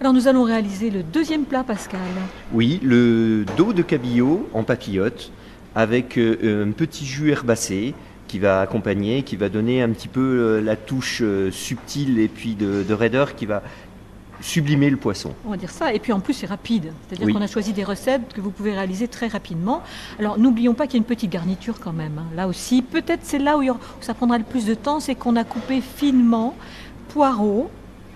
Alors nous allons réaliser le deuxième plat, Pascal. Oui, le dos de cabillaud en papillote avec un petit jus herbacé qui va accompagner, qui va donner un petit peu la touche subtile et puis de raideur qui va sublimer le poisson. On va dire ça, et puis en plus c'est rapide, c'est-à-dire Oui. qu'on a choisi des recettes que vous pouvez réaliser très rapidement. Alors n'oublions pas qu'il y a une petite garniture quand même, hein. Là aussi, peut-être c'est là où ça prendra le plus de temps, c'est qu'on a coupé finement poireaux,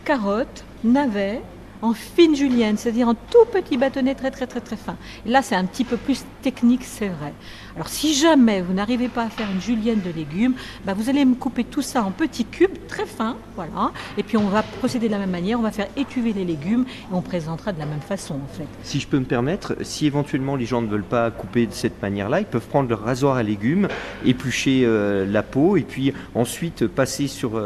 carottes, navets, en fine julienne, c'est-à-dire en tout petits bâtonnets très fins. Et là c'est un petit peu plus technique, c'est vrai. Alors si jamais vous n'arrivez pas à faire une julienne de légumes, vous allez me couper tout ça en petits cubes très fins, voilà. Et puis on va procéder de la même manière, on va faire étuver les légumes et on présentera de la même façon en fait. Si je peux me permettre, si éventuellement les gens ne veulent pas couper de cette manière-là, ils peuvent prendre leur rasoir à légumes, éplucher la peau et puis ensuite passer sur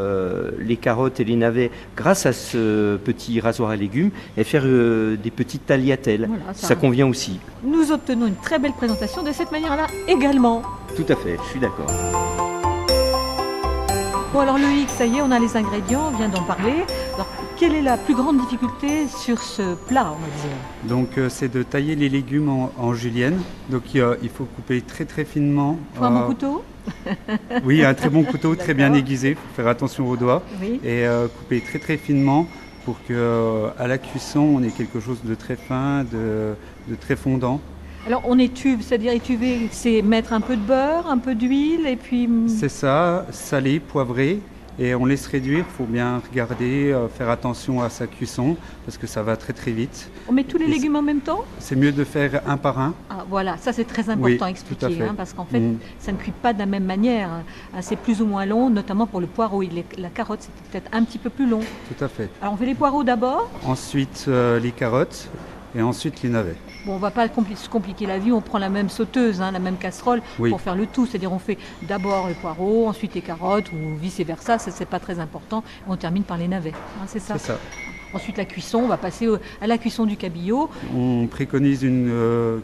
les carottes et les navets grâce à ce petit rasoir à légumes et faire des petites tagliatelles. Voilà, ça convient aussi. Nous obtenons une très belle présentation de cette manière-là également. Tout à fait, je suis d'accord. Bon alors Loïc, ça y est, on a les ingrédients, on vient d'en parler. Alors quelle est la plus grande difficulté sur ce plat, on va dire? Donc c'est de tailler les légumes en julienne. Donc il faut couper très finement. Faut un bon couteau? Oui, un très bon couteau, très bien aiguisé, il faut faire attention aux doigts. Oui. Et couper très finement pour qu'à la cuisson on ait quelque chose de très fin, de très fondant. Alors on étuve, c'est-à-dire étuver, c'est mettre un peu de beurre, un peu d'huile et puis... C'est ça, salé, poivré, et on laisse réduire, il faut bien regarder, faire attention à sa cuisson, parce que ça va très vite. On met tous les légumes en même temps? C'est mieux de faire un par un. Ah, voilà, ça c'est très important Oui, à expliquer, tout à fait. parce qu'en fait ça ne cuit pas de la même manière. C'est plus ou moins long, notamment pour le poireau. La carotte c'est peut-être un petit peu plus long. Tout à fait. Alors on fait les poireaux d'abord. Ensuite les carottes et ensuite les navets. Bon, on ne va pas se compliquer la vie, on prend la même sauteuse, la même casserole pour faire le tout. C'est-à-dire on fait d'abord les poireaux, ensuite les carottes ou vice-versa, ça c'est pas très important. On termine par les navets, c'est ça. C'est ça. Ensuite la cuisson, on va passer à la cuisson du cabillaud. On préconise une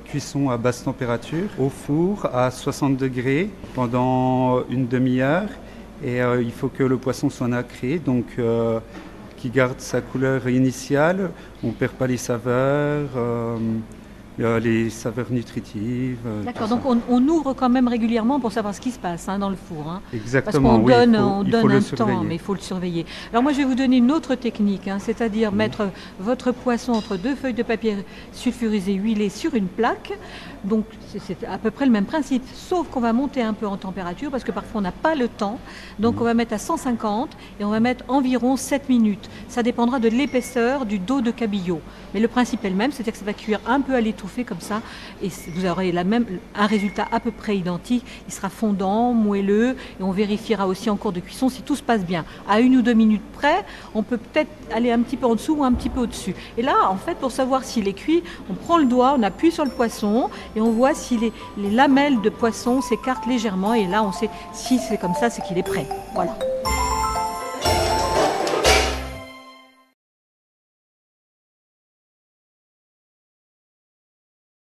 cuisson à basse température, au four à 60 degrés pendant une demi-heure. Et il faut que le poisson soit nacré, donc qui garde sa couleur initiale. On ne perd pas les saveurs nutritives. D'accord, donc on ouvre quand même régulièrement pour savoir ce qui se passe dans le four. Exactement, parce qu'on on donne le un surveiller. temps, mais il faut le surveiller. Alors moi je vais vous donner une autre technique, c'est-à-dire mettre votre poisson entre deux feuilles de papier sulfurisé huilé sur une plaque. Donc c'est à peu près le même principe, sauf qu'on va monter un peu en température parce que parfois on n'a pas le temps. Donc on va mettre à 150 et on va mettre environ 7 minutes. Ça dépendra de l'épaisseur du dos de cabillaud. Mais le principe est le même, c'est-à-dire que ça va cuire un peu à l'étouffée comme ça et vous aurez un résultat à peu près identique. Il sera fondant, moelleux et on vérifiera aussi en cours de cuisson si tout se passe bien. À 1 ou 2 minutes près, on peut peut-être aller un petit peu en dessous ou un petit peu au-dessus. Et là, en fait, pour savoir s'il est cuit, on prend le doigt, on appuie sur le poisson et on voit si les lamelles de poisson s'écartent légèrement et là, on sait si c'est comme ça, c'est qu'il est prêt. Voilà.